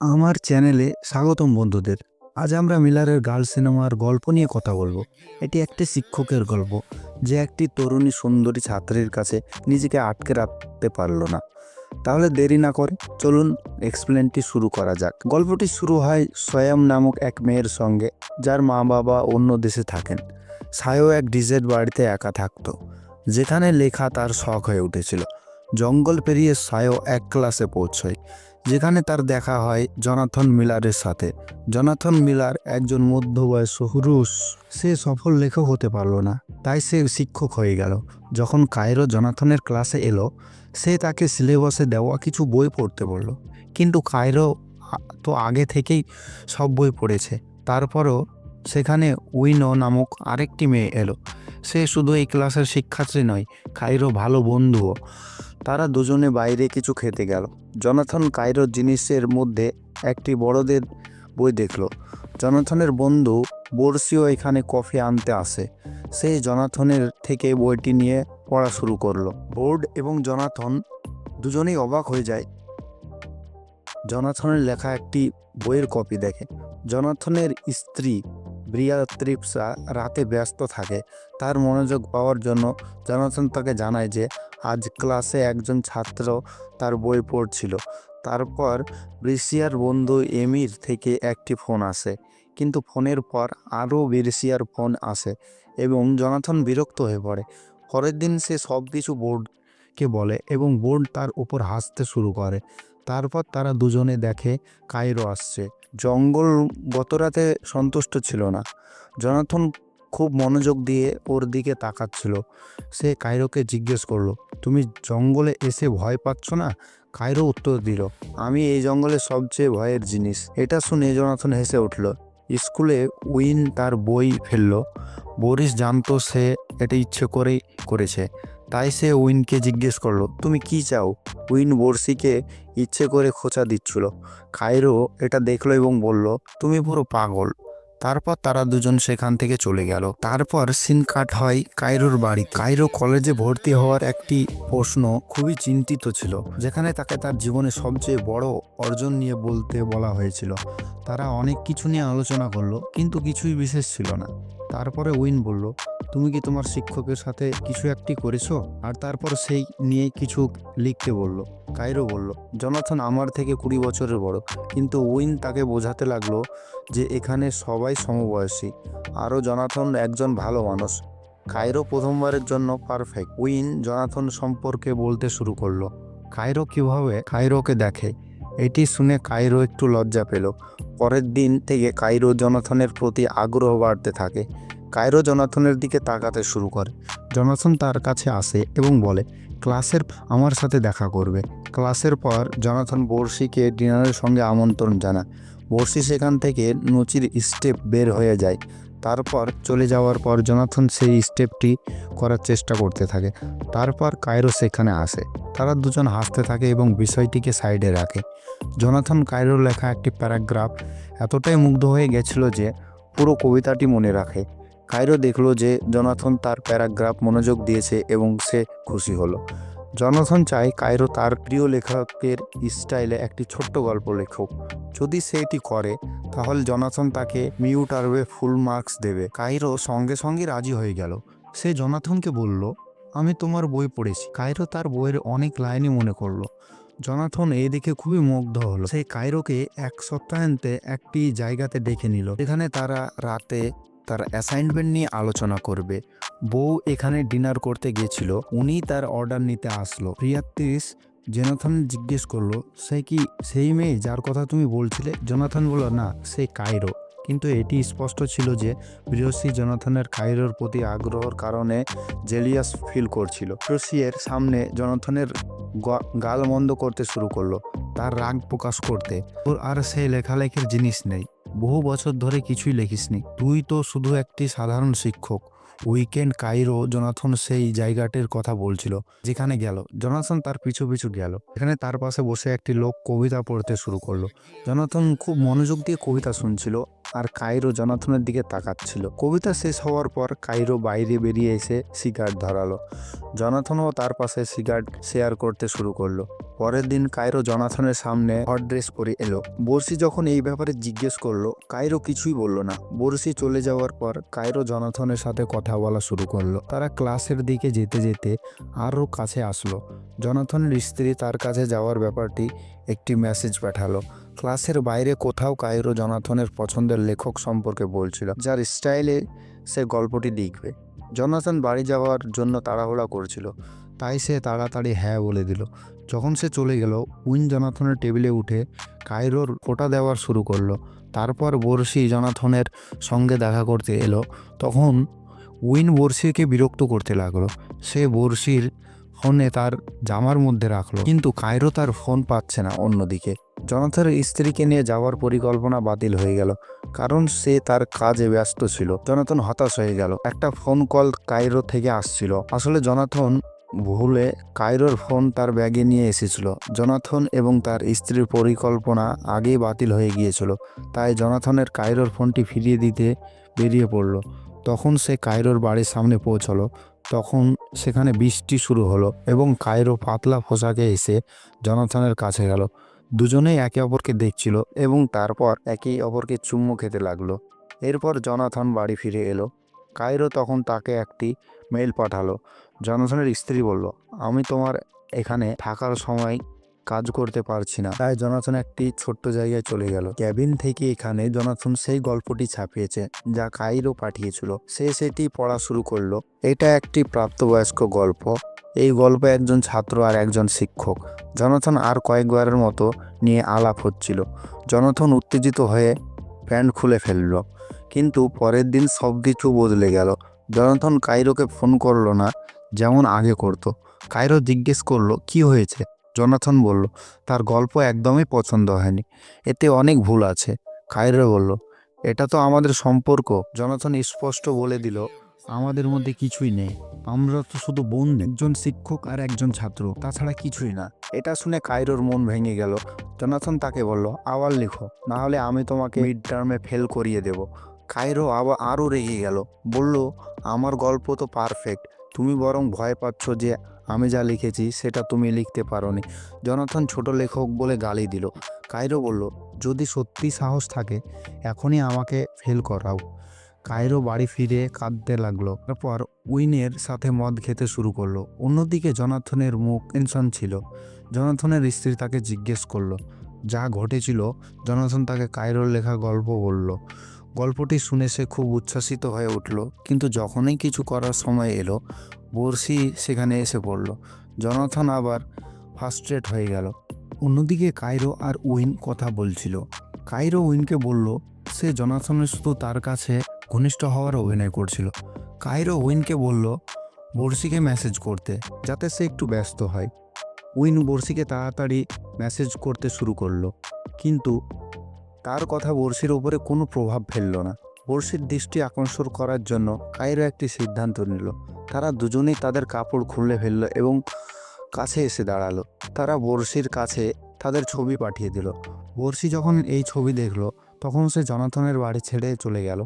আমার চ্যানেলে স্বাগতম বন্ধুদের। আজ আমরা মিলারের গার্ল সিনেমার গল্প নিয়ে কথা বলবো। এটি একটি শিক্ষকের গল্প, যে একটি তরুণী সুন্দরী ছাত্রীর কাছে নিজেকে আটকে রাখতে পারল না। তাহলে দেরি না করে চলুন এক্সপ্লেনটি শুরু করা যাক। গল্পটি শুরু হয় সোয়াম নামক এক মেয়ের সঙ্গে, যার মা বাবা অন্য দেশে থাকেন। সায়ও এক ডিজেট বাড়িতে একা থাকতো, যেখানে লেখা তার শখ হয়ে উঠেছিল। জঙ্গল পেরিয়ে সায়ও এক ক্লাসে পৌঁছয়, যেখানে তার দেখা হয় জনাথন মিলারের সাথে। জনাথন মিলার একজন মধ্যবয়স্ক রুশ। সে সফল লেখক হতে পারলো না, তাই সে শিক্ষক হয়ে গেল। যখন কায়রো জনাথনের ক্লাসে এলো, সে তাকে সিলেবাসে দেওয়া কিছু বই পড়তে বলল। কিন্তু কায়রো তো আগে থেকেই সব বই পড়েছে। তারপরও সেখানে উইনো নামক আরেকটি মেয়ে এলো। সে শুধু এই ক্লাসের শিক্ষার্থী নয়, কায়রো ভালো বন্ধুও। তারা দুজনে বাইরে কিছু খেতে গেল। জনাথন কায়রোর জিনিসের মধ্যে একটি বড়দের বই দেখল। জনাথনের বন্ধু বর্ষিও এখানে কফি আনতে আসে। সে জনাথনের থেকে বইটি নিয়ে পড়া শুরু করলো। বোর্ড এবং জনাথন দুজনেই অবাক হয়ে যায় জনাথনের লেখা একটি বইয়ের কপি দেখে। জনাথনের স্ত্রী ব্রিয়াত্রিপসা রাতে ব্যস্ত থাকে। তার মনোযোগ পাওয়ার জন্য জনাথন তাকে জানায় যে আজ ক্লাসে একজন ছাত্র তার বই পড়ছিল। তারপর ব্রিসিয়ার বন্ধু এমির থেকে একটি ফোন আসে, কিন্তু ফোনের পর আরও ব্রিসিয়ার ফোন আসে এবং জনাথন বিরক্ত হয়ে পড়ে। পরের দিন সে সব কিছু বোর্ডকে বলে এবং বোর্ড তার উপর হাসতে শুরু করে। তারপর তারা দুজনে দেখে কায়রো আসছে। জঙ্গল গত রাতে সন্তুষ্ট ছিল না। জনাথন খুব মনোযোগ দিয়ে ওর দিকে তাকাচ্ছিল। সে কায়রোকে জিজ্ঞেস করলো, তুমি জঙ্গলে এসে ভয় পাচ্ছ না? কায়রো উত্তর দিল, আমি এই জঙ্গলের সবচেয়ে ভয়ের জিনিস। এটা শুনে জনাথন হেসে উঠল। স্কুলে উইন তার বই ফেলল। বরিস জানতো সে এটা ইচ্ছে করেই করেছে, তাই সে উইনকে জিজ্ঞেস করলো, তুমি কি চাও? উইন বর্ষিকে ইচ্ছে করে খোঁচা দিচ্ছিল। কায়রো এটা দেখলো এবং বলল, তুমি পুরো পাগল। তারপর তারা দুজন সেখান থেকে চলে গেল। তারপর সিন কাট হয় কায়রোর বাড়ি। কায়রো কলেজে ভর্তি হওয়ার একটি প্রশ্ন খুবই চিন্তিত ছিল, যেখানে তাকে তার জীবনে সবচেয়ে বড় অর্জন নিয়ে বলতে বলা হয়েছিল। তারা অনেক কিছু নিয়ে আলোচনা করলো, কিন্তু কিছুই বিশেষ ছিল না। তারপরে উইন বলল, তুমি কি তোমার শিক্ষকের সাথে কিছু একটি করেছো? আর তারপর সেই নিয়ে কিছু লিখতে বলল। কায়রো বলল, জনাথন আমার থেকে 20 বছরের বড়। কিন্তু উইন তাকে বোঝাতে লাগলো যে এখানে সবাই সমবয়সী, আরও জনাথন একজন ভালো মানুষ। কায়রো প্রথমবারের জন্য পারফেক্ট। উইন জনাথন সম্পর্কে বলতে শুরু করলো, কায়রো কিভাবে কায়রোকে দেখে। এটি শুনে কায়রো একটু লজ্জা পেল। পরের দিন থেকে কায়রো জনাথনের প্রতি আগ্রহ বাড়তে থাকে। কায়রো জনাথনের দিকে তাকাতে শুরু করে। জনাথন তার কাছে আসে এবং বলে, ক্লাসের আমার সাথে দেখা করবে। ক্লাসের পর জনাথন বর্ষিকে ডিনারের সঙ্গে আমন্ত্রণ জানায়। বর্ষি সেখান থেকে নচির স্টেপ বের হয়ে যায়। তারপর চলে যাওয়ার পর জনাথন সেই স্টেপটি করার চেষ্টা করতে থাকে। তারপর কায়রো সেখানে আসে। তারা দুজন হাসতে থাকে এবং বিষয়টিকে সাইডে রাখে। জনাথন কায়রোর লেখা একটি প্যারাগ্রাফ এতটাই মুগ্ধ হয়ে গেছিল যে পুরো কবিতাটি মনে রাখে। কায়রো দেখলো যে জনাথন তার প্যারাগ্রাফ মনোযোগ দিয়েছে এবং সে খুশি হলো। জনাথন চায় কায়রো তার প্রিয় লেখকের স্টাইলে একটি ছোট্ট গল্প লেখুক। যদি সে এটি করে, তাহলে জনাথন তাকে মিউটারবে ফুল মার্কস দেবে। কায়রো সঙ্গে সঙ্গে রাজি হয়ে গেল। সে জনাথনকে বলল, আমি তোমার বই পড়েছি। কায়রো তার বইয়ের অনেক লাইনই মনে করলো। জনাথন এই দেখে খুবই মুগ্ধ হলো। সেই কায়রোকে এক সপ্তাহান্তে একটি জায়গাতে ডেকে নিল, যেখানে তারা রাতে তার অ্যাসাইনমেন্ট নিয়ে আলোচনা করবে। বউ এখানে ডিনার করতে গিয়েছিল, উনি তার অর্ডার নিতে আসলো। প্রিয়াত্রিস জোনাথন জিজ্ঞেস করলো, সে কি সেই মেয়ে যার কথা তুমি বলছিলে? জোনাথন বলল, না, সে কায়রো। কিন্তু এটি স্পষ্ট ছিল যে প্রিয়সী জোনাথনের কায়রোর প্রতি আগ্রহের কারণে জেলিয়াস ফিল করছিল। প্রিয়সীর সামনে জোনাথনের গাল মন্দ করতে শুরু করলো, তার রাগ প্রকাশ করতে। তোর আর সেই লেখালেখির জিনিস নেই, বহু বছর ধরে কিছুই লেখিসনি, তুই তো শুধু একটি সাধারণ শিক্ষক। উইকেন্ড কায়রো জোনাথন সেই জায়গাটির কথা বলছিল, যেখানে গেল। জোনাথন তার পিছু পিছু গেল। এখানে তার পাশে বসে একটি লোক কবিতা পড়তে শুরু করলো। জোনাথন খুব মনোযোগ দিয়ে কবিতা শুনছিল। আর কাইরো জনাথনের দিকে তাকাচ্ছিল। কবিতা শেষ হওয়ার পর কাইরো বাইরে বেরিয়ে এসে সিগারেট ধরালো। জনাথনও তার পাশে সিগারেট শেয়ার করতে শুরু করলো। পরের দিন কাইরো জনাথনের সামনে হট ড্রেস পরে এলো। বর্ষি যখন এই ব্যাপারে জিজ্ঞেস করলো, কাইরো কিছুই বলল না। বর্ষি চলে যাওয়ার পর কাইরো জনাথনের সাথে কথা বলা শুরু করলো। তারা ক্লাসের দিকে যেতে যেতে আরও কাছে আসলো। জনাথনের স্ত্রী তার কাছে যাওয়ার ব্যাপারটি একটি মেসেজ পাঠালো। ক্লাসের বাইরে কোথাও কাইরো জনাথনের পছন্দের লেখক সম্পর্কে বলছিল, যার স্টাইলে সে গল্পটি লিখবে। জনাথন বাড়ি যাওয়ার জন্য তাড়াহুড়া করছিল, তাই সে তাড়াতাড়ি হ্যাঁ বলে দিল। যখন সে চলে গেল, উইন জনাথনের টেবিলে উঠে কাইরোর ফোঁটা দেওয়া শুরু করলো। তারপর বর্ষি জনাথনের সঙ্গে দেখা করতে এলো। তখন উইন বর্ষিকে বিরক্ত করতে লাগলো। সে বর্ষির ফোনে তার জামার মধ্যে রাখলো, কিন্তু কাইরো তার ফোন পাচ্ছে না। অন্যদিকে জনাথনের স্ত্রীকে নিয়ে যাওয়ার পরিকল্পনা বাতিল হয়ে গেল, কারণ সে তার কাজে ব্যস্ত ছিল। জনাথন হতাশ হয়ে গেল। একটা ফোন কল কাইরো থেকে আসছিল। আসলে জনাথন ভুলে কাইরোর ফোন তার ব্যাগে নিয়ে এসেছিল। জনাথন এবং তার স্ত্রীর পরিকল্পনা আগেই বাতিল হয়ে গিয়েছিল, তাই জনাথনের কাইরোর ফোনটি ফিরিয়ে দিতে বেরিয়ে পড়ল। তখন সে কাইরোর বাড়ির সামনে পৌঁছলো। তখন সেখানে বৃষ্টি শুরু হলো এবং কাইরো পাতলা পোশাকে এসে জনাথনের কাছে গেল। দুজনেই একে অপরকে দেখছিল এবং তারপর একে অপরকে চুম্বু খেতে লাগলো। এরপর জনাথন বাড়ি ফিরে এলো। কাইরো তখন তাকে একটি মেইল পাঠালো। জনাথনের স্ত্রী বলল, আমি তোমার এখানে থাকার সময় কাজ করতে পারছি না, তাই জনাথন একটি ছোট্ট জায়গায় চলে গেল। ক্যাবিন থেকে এখানে জনাথন সেই গল্পটি ছাপিয়েছে যা কাইরো পাঠিয়েছিল। সে সেটি পড়া শুরু করলো। এটা একটি প্রাপ্তবয়স্ক গল্প। এই গল্পে একজন ছাত্র আর একজন শিক্ষক। জনাথন আর কয়েকবারের মতো নিয়ে আলাপ হচ্ছিল। জনাথন উত্তেজিত হয়ে প্যান্ট খুলে ফেলল, কিন্তু পরের দিন সব কিছু বদলে গেল। জনাথন কাইরোকে ফোন করলো না যেমন আগে করতো। কাইরো জিজ্ঞেস করলো কি হয়েছে। জনাথন বলল তার গল্প একদমই পছন্দ হয়নি, এতে অনেক ভুল আছে। কাইরো বলল, এটা তো আমাদের সম্পর্ক। জনাথন স্পষ্ট বলে দিল, আমাদের মধ্যে কিছুই নেই, আমরা তো শুধু বন্ধু, একজন শিক্ষক আর একজন ছাত্র, তাছাড়া কিছুই না। এটা শুনে কাইরোর মন ভেঙে গেল। জনাথন তাকে বলল, আবার লিখো, না হলে আমি তোমাকে মিড টার্মে ফেল করিয়ে দেব। কাইরো আরও রেগে গেল, বলল, আমার গল্প তো পারফেক্ট, তুমি বরং ভয় পাচ্ছ যে আমি যা লিখেছি সেটা তুমি লিখতে পারোনি। জনাথন ছোট লেখক বলে গালি দিল। কাইরো বলল, যদি সত্যি সাহস থাকে এখনই আমাকে ফেল করাও। কাইরো বাড়ি ফিরে কাঁদতে লাগলো। তারপর উইনের সাথে মদ খেতে শুরু করলো। অন্যদিকে জনাথনের মুখ টেনশন ছিল। জনাথনের স্ত্রী তাকে জিজ্ঞেস করলো যা ঘটেছিল। জনাথন তাকে কাইরোর লেখা গল্প বলল। গল্পটি শুনে সে খুব উচ্ছ্বাসিত হয়ে উঠল, কিন্তু যখনই কিছু করার সময় এলো, বর্ষি সেখানে এসে পড়ল। জনাথন আবার ফার্স্ট্রেট হয়ে গেল। অন্যদিকে কাইরো আর উইন কথা বলছিল। কাইরো উইনকে বলল সে জনাথনের শুধু তার কাছে ঘনিষ্ঠ হওয়ার অভিনয় করছিল। কাইরো উইনকে বলল বর্ষিকে মেসেজ করতে, যাতে সে একটু ব্যস্ত হয়। উইন বর্ষিকে তাড়াতাড়ি মেসেজ করতে শুরু করলো, কিন্তু তার কথা বর্ষির ওপরে কোনো প্রভাব ফেলল না। বর্ষির দৃষ্টি আকর্ষণ করার জন্য কাইরো একটি সিদ্ধান্ত নিল। তারা দুজনেই তাদের কাপড় খুলে ফেলল এবং কাছে এসে দাঁড়ালো। তারা বর্ষির কাছে তাদের ছবি পাঠিয়ে দিল। বর্ষি যখন এই ছবি দেখলো, তখন সে জনাথনের বাড়ি ছেড়ে চলে গেল।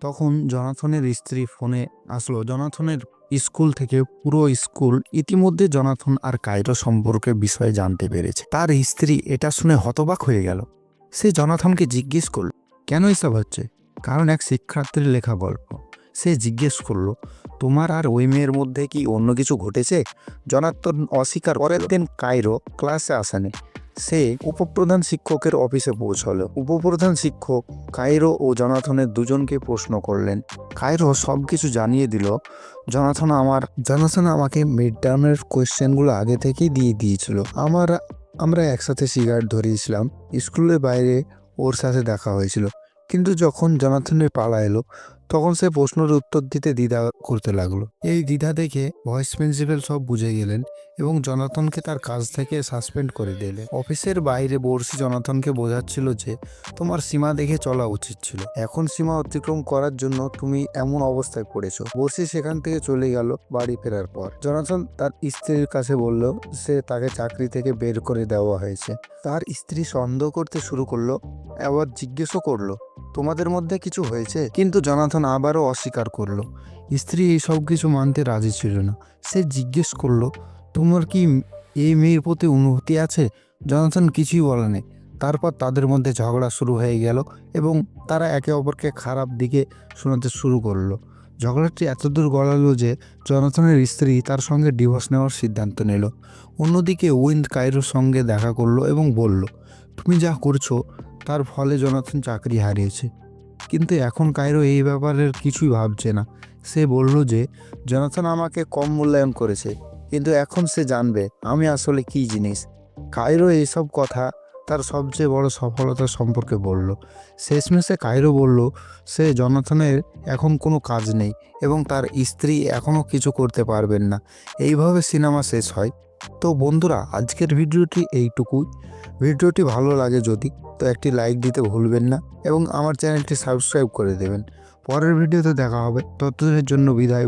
তখন জনাথনের স্ত্রী ফোনে আসলো। জনাথনের স্কুল থেকে পুরো স্কুল ইতিমধ্যে জনাথন আর কাইরো সম্পর্কে বিষয়ে জানতে পেরেছে। তার স্ত্রী এটা শুনে হতবাক হয়ে গেল। সে জনাথনকে জিজ্ঞেস করল, কেন এসব হচ্ছে? কারণ এক শিক্ষার্থীর লেখা গল্প। সে জিজ্ঞেস করলো, তোমার আর ওই মেয়ের মধ্যে কি অন্য কিছু ঘটেছে? জনাথন অস্বীকার। পরের দিন কাইরো ক্লাসে আসেনি। সে উপপ্রধান শিক্ষকের অফিসে পৌঁছলো। উপপ্রধান শিক্ষক কাইরো ও জনাথনের দুজনকে প্রশ্ন করলেন। কাইরো সব কিছু জানিয়ে দিল। জনাথন আমাকে মিড টার্মের কোয়েশ্চেনগুলো আগে থেকেই দিয়ে দিয়েছিল। আমরা একসাথে সিগারেট ধরিয়েছিলাম। স্কুলের বাইরে ওর সাথে দেখা হয়েছিল, কিন্তু যখন জনাথনের পালা এলো, তখন সে প্রশ্নের উত্তর দিতে দ্বিধা করতে লাগলো। এই দ্বিধা দেখে ভাইস প্রিন্সিপাল সব বুঝে গেলেন এবং জনাথনকে তার কাজ থেকে সাসপেন্ড করে দিলেন। অফিসের বাইরে বর্ষি জনাথনকে বোঝাচ্ছিল যে তোমার সীমা দেখে চলা উচিত ছিল, এখন সীমা অতিক্রম করার জন্য তুমি এমন অবস্থায় পড়েছো। বর্ষি সেখান থেকে চলে গেল। বাড়ি ফেরার পর জনাথন তার স্ত্রীর কাছে বলল সে তাকে চাকরি থেকে বের করে দেওয়া হয়েছে। তার স্ত্রী সন্দেহ করতে শুরু করলো, আবার জিজ্ঞেসও করলো, তোমাদের মধ্যে কিছু হয়েছে? কিন্তু জনাথন আবারও অস্বীকার করলো। স্ত্রী এই সব কিছু মানতে রাজি ছিল না। সে জিজ্ঞেস করলো, তোমার কি এই মেয়ের প্রতি অনুভূতি আছে? জনাথন কিছুই বলেনি। তারপর তাদের মধ্যে ঝগড়া শুরু হয়ে গেল এবং তারা একে অপরকে খারাপ দিকে শোনাতে শুরু করলো। ঝগড়াটি এতদূর গড়ালো যে জনাথনের স্ত্রী তার সঙ্গে ডিভোর্স নেওয়ার সিদ্ধান্ত নিল। অন্যদিকে উইন্ড কাইরোর সঙ্গে দেখা করলো এবং বলল, তুমি যা করছো তার ফলে জনাথন চাকরি হারিয়েছে। কিন্তু এখন কাইরো এই ব্যাপারের কিছুই ভাবছে না। সে বলল যে জনাথন আমাকে কম মূল্যায়ন করেছে, কিন্তু এখন সে জানবে আমি আসলে কী জিনিস। কাইরো এইসব কথা তার সবচেয়ে বড় সফলতা সম্পর্কে বলল। শেষমেশে কাইরো বলল সে জনাথনের এখন কোনো কাজ নেই এবং তার স্ত্রী এখনও কিছু করতে পারবেন না। এইভাবে সিনেমা শেষ হয়। তো বন্ধুরা, আজকের ভিডিওটি এইটুকুই। ভিডিওটি ভালো লাগে যদি, তো একটি লাইক দিতে ভুলবেন না এবং আমার চ্যানেলটি সাবস্ক্রাইব করে দেবেন। পরের ভিডিওতে দেখা হবে। ততদিনের জন্য বিদায়।